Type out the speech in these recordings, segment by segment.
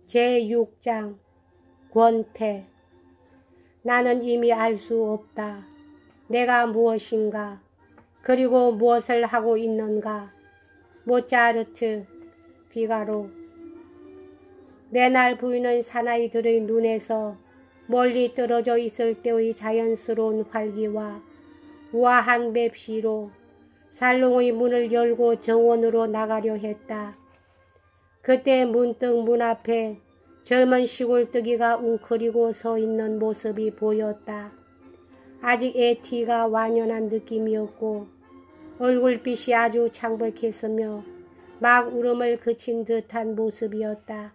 제6장 권태. 나는 이미 알 수 없다. 내가 무엇인가? 그리고 무엇을 하고 있는가? 모차르트, 피가로. 레날 부인은 사나이들의 눈에서 멀리 떨어져 있을 때의 자연스러운 활기와 우아한 맵시로 살롱의 문을 열고 정원으로 나가려 했다. 그때 문득 문 앞에 젊은 시골뜨기가 웅크리고 서 있는 모습이 보였다. 아직 에티가 완연한 느낌이었고 얼굴빛이 아주 창백했으며 막 울음을 그친 듯한 모습이었다.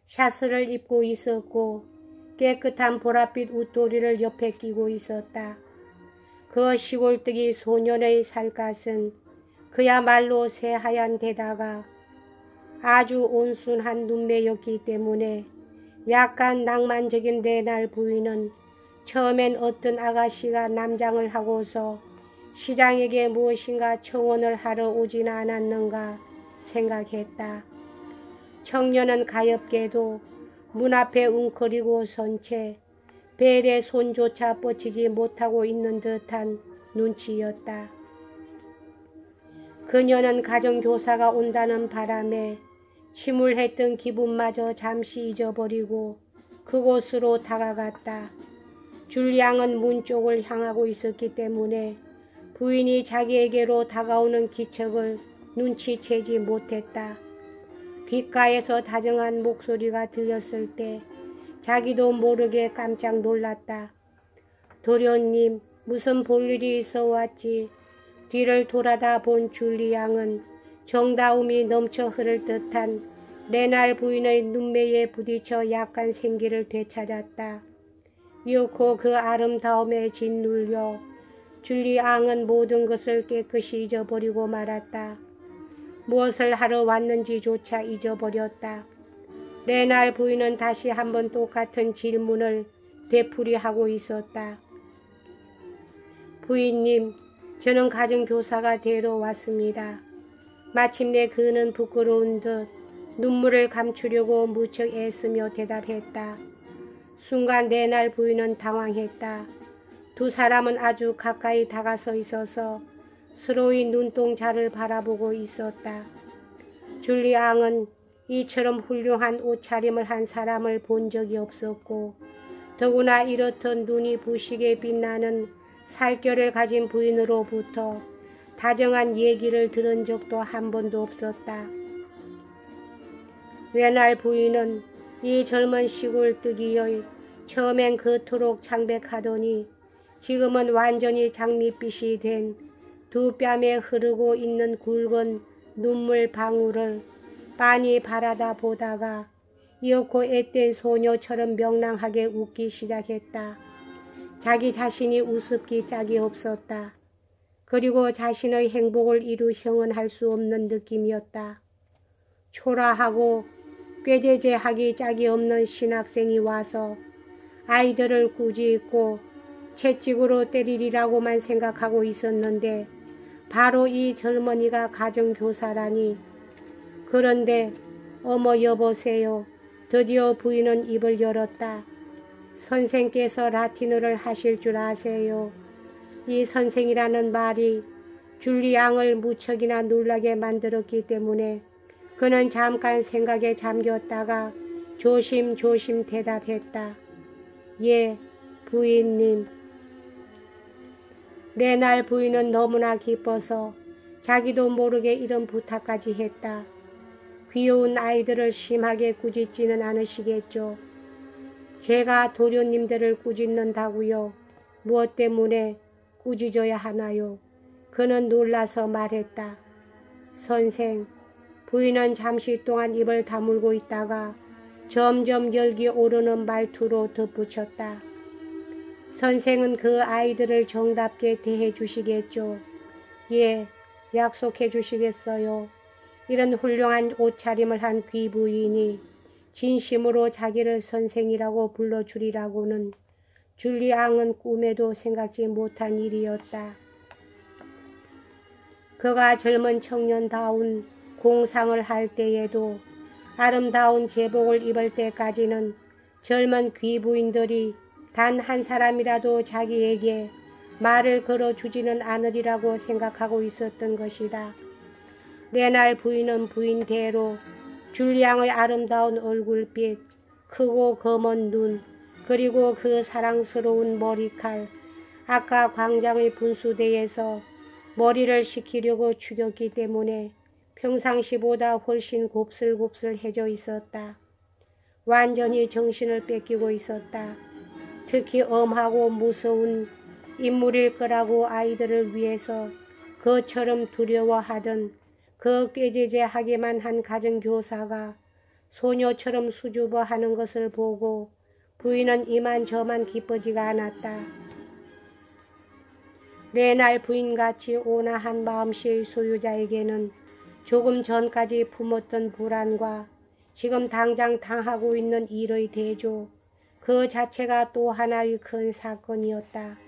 샤스를 입고 있었고 깨끗한 보랏빛 웃도리를 옆에 끼고 있었다. 그 시골뜨기 소년의 살갗은 그야말로 새하얀 데다가 아주 온순한 눈매였기 때문에 약간 낭만적인 레날 부인은 처음엔 어떤 아가씨가 남장을 하고서 시장에게 무엇인가 청혼을 하러 오진 않았는가 생각했다. 청년은 가엾게도 문 앞에 웅크리고 선 채 벨의 손조차 뻗치지 못하고 있는 듯한 눈치였다. 그녀는 가정교사가 온다는 바람에 침울했던 기분마저 잠시 잊어버리고 그곳으로 다가갔다. 줄리앙은 문 쪽을 향하고 있었기 때문에 부인이 자기에게로 다가오는 기척을 눈치채지 못했다. 귓가에서 다정한 목소리가 들렸을 때 자기도 모르게 깜짝 놀랐다. 도련님, 무슨 볼일이 있어 왔지? 뒤를 돌아다 본 줄리앙은 정다움이 넘쳐 흐를 듯한 레날 부인의 눈매에 부딪혀 약간 생기를 되찾았다. 이윽고 그 아름다움에 짓눌려 줄리앙은 모든 것을 깨끗이 잊어버리고 말았다. 무엇을 하러 왔는지조차 잊어버렸다. 레날 부인은 다시 한번 똑같은 질문을 되풀이하고 있었다. 부인님, 저는 가정교사가 되러 왔습니다. 마침내 그는 부끄러운 듯 눈물을 감추려고 무척 애쓰며 대답했다. 순간 레날 부인은 당황했다. 두 사람은 아주 가까이 다가서 있어서 서로의 눈동자를 바라보고 있었다. 줄리앙은 이처럼 훌륭한 옷차림을 한 사람을 본 적이 없었고 더구나 이렇듯 눈이 부시게 빛나는 살결을 가진 부인으로부터 다정한 얘기를 들은 적도 한 번도 없었다. 레날 부인은 이 젊은 시골뜨기의 처음엔 그토록 창백하더니 지금은 완전히 장밋빛이 된 두 뺨에 흐르고 있는 굵은 눈물 방울을 빤히 바라다 보다가 이윽고 앳된 소녀처럼 명랑하게 웃기 시작했다. 자기 자신이 우습기 짝이 없었다. 그리고 자신의 행복을 이루 형언할 수 없는 느낌이었다. 초라하고 꾀죄죄하기 짝이 없는 신학생이 와서 아이들을 꾸짖고 채찍으로 때리리라고만 생각하고 있었는데 바로 이 젊은이가 가정교사라니. 그런데 어머 여보세요. 드디어 부인은 입을 열었다. 선생께서 라틴어를 하실 줄 아세요? 이 선생이라는 말이 줄리앙을 무척이나 놀라게 만들었기 때문에 그는 잠깐 생각에 잠겼다가 조심조심 대답했다. 예, 부인님. 레날 부인은 너무나 기뻐서 자기도 모르게 이런 부탁까지 했다. 귀여운 아이들을 심하게 꾸짖지는 않으시겠죠? 제가 도련님들을 꾸짖는다고요? 무엇 때문에 꾸짖어야 하나요? 그는 놀라서 말했다. 선생. 부인은 잠시 동안 입을 다물고 있다가 점점 열기 오르는 말투로 덧붙였다. 선생은 그 아이들을 정답게 대해 주시겠죠? 예, 약속해 주시겠어요? 이런 훌륭한 옷차림을 한 귀부인이 진심으로 자기를 선생이라고 불러주리라고는 줄리앙은 꿈에도 생각지 못한 일이었다. 그가 젊은 청년다운 공상을 할 때에도 아름다운 제복을 입을 때까지는 젊은 귀부인들이 단 한 사람이라도 자기에게 말을 걸어주지는 않으리라고 생각하고 있었던 것이다. 레날 부인은 부인대로 줄리앙의 아름다운 얼굴빛, 크고 검은 눈, 그리고 그 사랑스러운 머리칼, 아까 광장의 분수대에서 머리를 식히려고 죽였기 때문에 평상시보다 훨씬 곱슬곱슬해져 있었다. 완전히 정신을 뺏기고 있었다. 특히 엄하고 무서운 인물일 거라고 아이들을 위해서 그처럼 두려워하던 그 꾀죄죄하기만 한 가정교사가 소녀처럼 수줍어하는 것을 보고 부인은 이만저만 기쁘지가 않았다. 레날 부인같이 온화한 마음씨의 소유자에게는 조금 전까지 품었던 불안과 지금 당장 당하고 있는 일의 대조, 그 자체가 또 하나의 큰 사건이었다.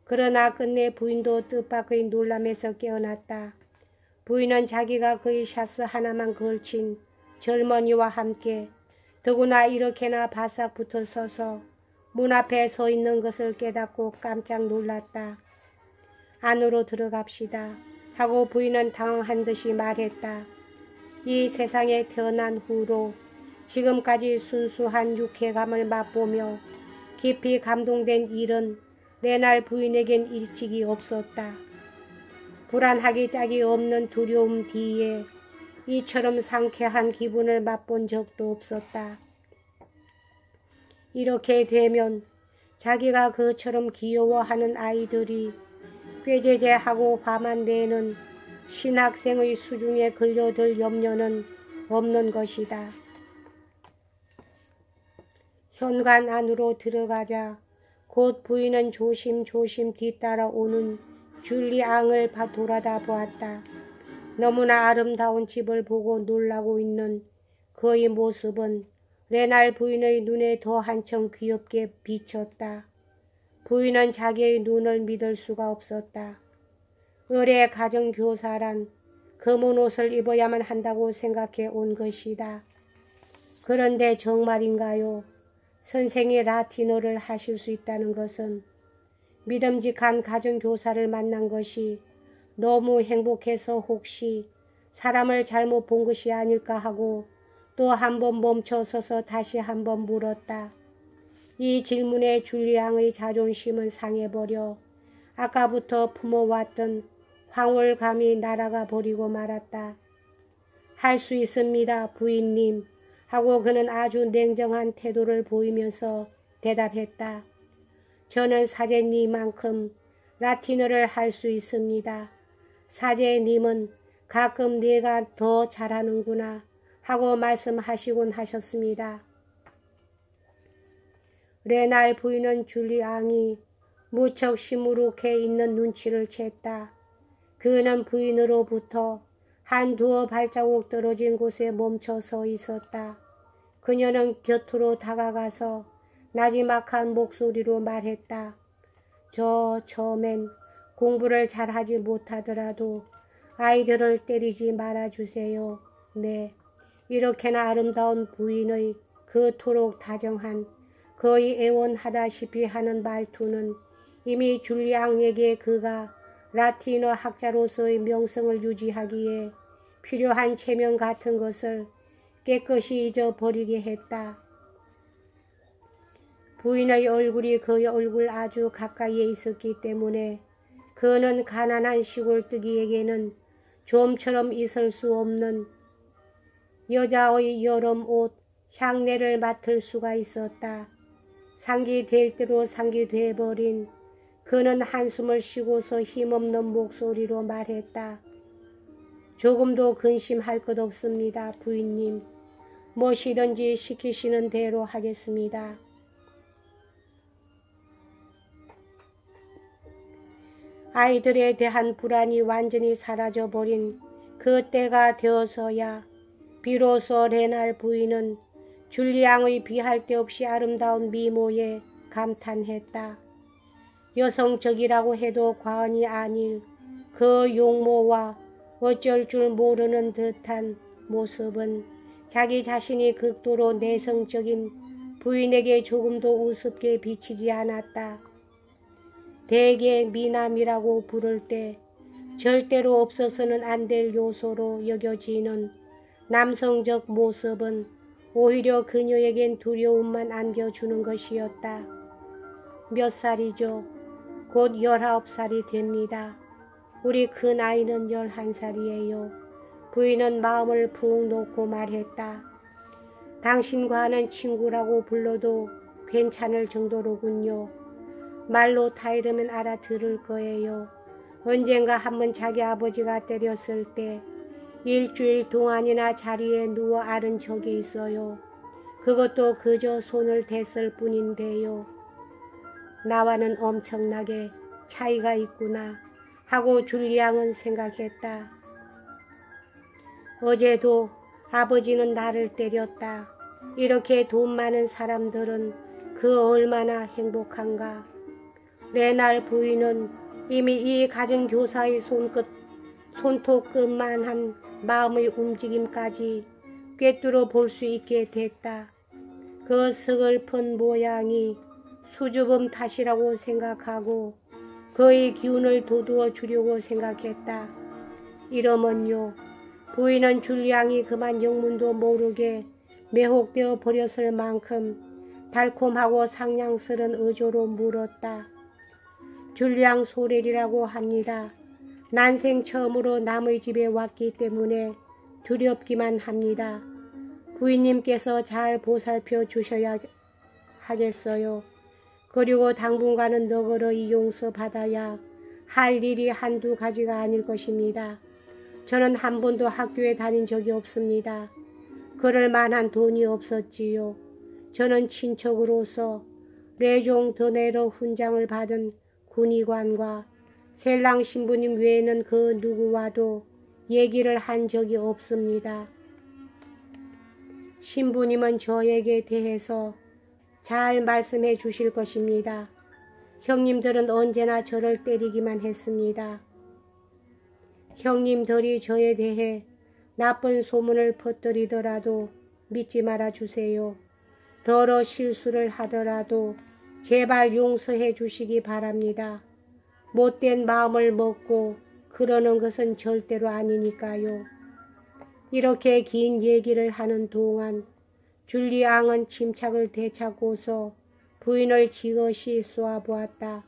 그러나 끝내 부인도 뜻밖의 놀람에서 깨어났다. 부인은 자기가 그의 샤스 하나만 걸친 젊은이와 함께 더구나 이렇게나 바싹 붙어 서서 문 앞에 서 있는 것을 깨닫고 깜짝 놀랐다. 안으로 들어갑시다 하고 부인은 당황한 듯이 말했다. 이 세상에 태어난 후로 지금까지 순수한 유쾌감을 맛보며 깊이 감동된 일은 레날 부인에겐 일찍이 없었다. 불안하기 짝이 없는 두려움 뒤에 이처럼 상쾌한 기분을 맛본 적도 없었다. 이렇게 되면 자기가 그처럼 귀여워하는 아이들이 꾀죄죄하고 화만 내는 신학생의 수중에 걸려들 염려는 없는 것이다. 현관 안으로 들어가자 곧 부인은 조심조심 뒤따라오는 줄리앙을 돌아다 보았다. 너무나 아름다운 집을 보고 놀라고 있는 그의 모습은 레날 부인의 눈에 더 한층 귀엽게 비쳤다. 부인은 자기의 눈을 믿을 수가 없었다. 의뢰 가정교사란 검은 옷을 입어야만 한다고 생각해 온 것이다. 그런데 정말인가요? 선생이 라틴어를 하실 수 있다는 것은 믿음직한 가정교사를 만난 것이 너무 행복해서 혹시 사람을 잘못 본 것이 아닐까 하고 또 한 번 멈춰서서 다시 한 번 물었다. 이 질문에 줄리앙의 자존심은 상해버려 아까부터 품어왔던 황홀감이 날아가 버리고 말았다. 할 수 있습니다, 부인님. 하고 그는 아주 냉정한 태도를 보이면서 대답했다. 저는 사제님만큼 라틴어를 할 수 있습니다. 사제님은 가끔 내가 더 잘하는구나 하고 말씀하시곤 하셨습니다. 레날 부인은 줄리앙이 무척 시무룩해 있는 눈치를 챘다. 그는 부인으로부터 한 두어 발자국 떨어진 곳에 멈춰 서 있었다. 그녀는 곁으로 다가가서 나지막한 목소리로 말했다. 저 처음엔 공부를 잘하지 못하더라도 아이들을 때리지 말아주세요. 네, 이렇게나 아름다운 부인의 그토록 다정한 거의 애원하다시피 하는 말투는 이미 줄리앙에게 그가 라틴어 학자로서의 명성을 유지하기에 필요한 체면 같은 것을 깨끗이 잊어버리게 했다. 부인의 얼굴이 그의 얼굴 아주 가까이에 있었기 때문에 그는 가난한 시골뜨기에게는 좀처럼 있을 수 없는 여자의 여름옷, 향내를 맡을 수가 있었다. 상기될 대로 상기돼버린 그는 한숨을 쉬고서 힘없는 목소리로 말했다. 조금도 근심할 것 없습니다, 부인님. 무엇이든지 시키시는 대로 하겠습니다. 아이들에 대한 불안이 완전히 사라져버린 그때가 되어서야 비로소 레날 부인은 줄리앙의 비할 데 없이 아름다운 미모에 감탄했다. 여성적이라고 해도 과언이 아닐 그 용모와 어쩔 줄 모르는 듯한 모습은 자기 자신이 극도로 내성적인 부인에게 조금도 우습게 비치지 않았다. 대개 미남이라고 부를 때 절대로 없어서는 안 될 요소로 여겨지는 남성적 모습은 오히려 그녀에겐 두려움만 안겨주는 것이었다. 몇 살이죠? 곧 19살이 됩니다. 우리 큰아이는 11살이에요. 부인은 마음을 푹 놓고 말했다. 당신과는 친구라고 불러도 괜찮을 정도로군요. 말로 타이르면 알아들을 거예요. 언젠가 한번 자기 아버지가 때렸을 때 일주일 동안이나 자리에 누워 앓은 적이 있어요. 그것도 그저 손을 댔을 뿐인데요. 나와는 엄청나게 차이가 있구나 하고 줄리앙은 생각했다. 어제도 아버지는 나를 때렸다. 이렇게 돈 많은 사람들은 그 얼마나 행복한가. 레날 부인은 이미 이 가정교사의 손톱끝만한 마음의 움직임까지 꿰뚫어 볼 수 있게 됐다. 그 서글픈 모양이 수줍음 탓이라고 생각하고 그의 기운을 돋우어 주려고 생각했다. 이러면요. 부인은 줄리앙이 그만 영문도 모르게 매혹되어 버렸을 만큼 달콤하고 상냥스런 어조로 물었다. 줄리앙 소렐이라고 합니다. 난생 처음으로 남의 집에 왔기 때문에 두렵기만 합니다. 부인님께서 잘 보살펴 주셔야 하겠어요. 그리고 당분간은 너그러이 용서받아야 할 일이 한두 가지가 아닐 것입니다. 저는 한 번도 학교에 다닌 적이 없습니다. 그럴 만한 돈이 없었지요. 저는 친척으로서 레종 드네러 훈장을 받은 군의관과 셀랑 신부님 외에는 그 누구와도 얘기를 한 적이 없습니다. 신부님은 저에게 대해서 잘 말씀해 주실 것입니다. 형님들은 언제나 저를 때리기만 했습니다. 형님들이 저에 대해 나쁜 소문을 퍼뜨리더라도 믿지 말아 주세요. 더러 실수를 하더라도 제발 용서해 주시기 바랍니다. 못된 마음을 먹고 그러는 것은 절대로 아니니까요. 이렇게 긴 얘기를 하는 동안 줄리앙은 침착을 되찾고서 부인을 지그시 쏘아보았다.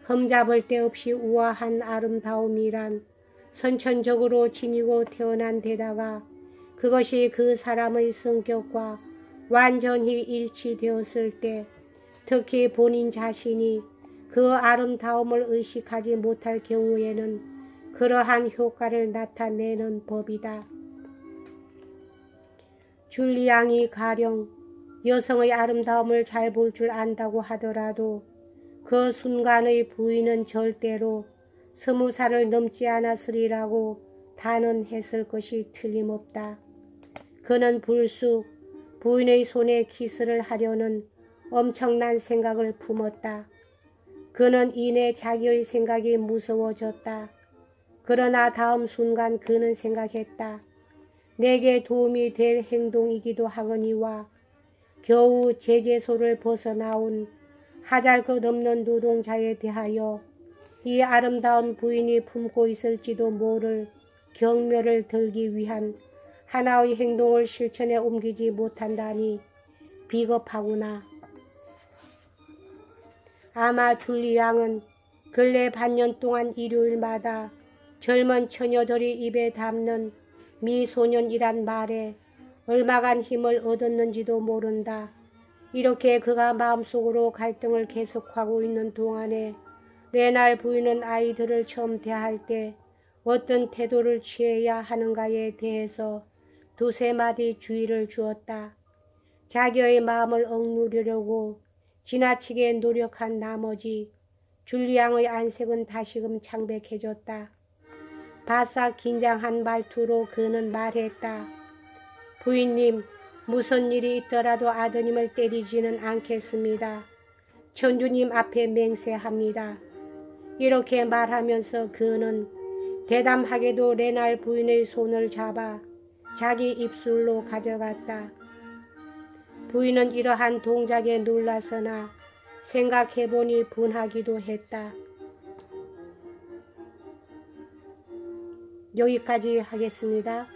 흠잡을 데 없이 우아한 아름다움이란 선천적으로 지니고 태어난 데다가 그것이 그 사람의 성격과 완전히 일치되었을 때 특히 본인 자신이 그 아름다움을 의식하지 못할 경우에는 그러한 효과를 나타내는 법이다. 줄리앙이 가령 여성의 아름다움을 잘 볼 줄 안다고 하더라도 그 순간의 부인은 절대로 20살을 넘지 않았으리라고 단언했을 것이 틀림없다. 그는 불쑥 부인의 손에 키스를 하려는 엄청난 생각을 품었다. 그는 이내 자기의 생각이 무서워졌다. 그러나 다음 순간 그는 생각했다. 내게 도움이 될 행동이기도 하거니와 겨우 제재소를 벗어나온 하잘것없는 노동자에 대하여 이 아름다운 부인이 품고 있을지도 모를 경멸을 들기 위한 하나의 행동을 실천에 옮기지 못한다니 비겁하구나. 아마 줄리앙은 근래 반년 동안 일요일마다 젊은 처녀들이 입에 담는 미소년이란 말에 얼마간 힘을 얻었는지도 모른다. 이렇게 그가 마음속으로 갈등을 계속하고 있는 동안에 레날 부인은 아이들을 처음 대할 때 어떤 태도를 취해야 하는가에 대해서 두세 마디 주의를 주었다. 자기의 마음을 억누르려고 지나치게 노력한 나머지 줄리앙의 안색은 다시금 창백해졌다. 바싹 긴장한 말투로 그는 말했다. 부인님, 무슨 일이 있더라도 아드님을 때리지는 않겠습니다. 천주님 앞에 맹세합니다. 이렇게 말하면서 그는 대담하게도 레날 부인의 손을 잡아 자기 입술로 가져갔다. 부인은 이러한 동작에 놀라서나 생각해보니 분하기도 했다. 여기까지 하겠습니다.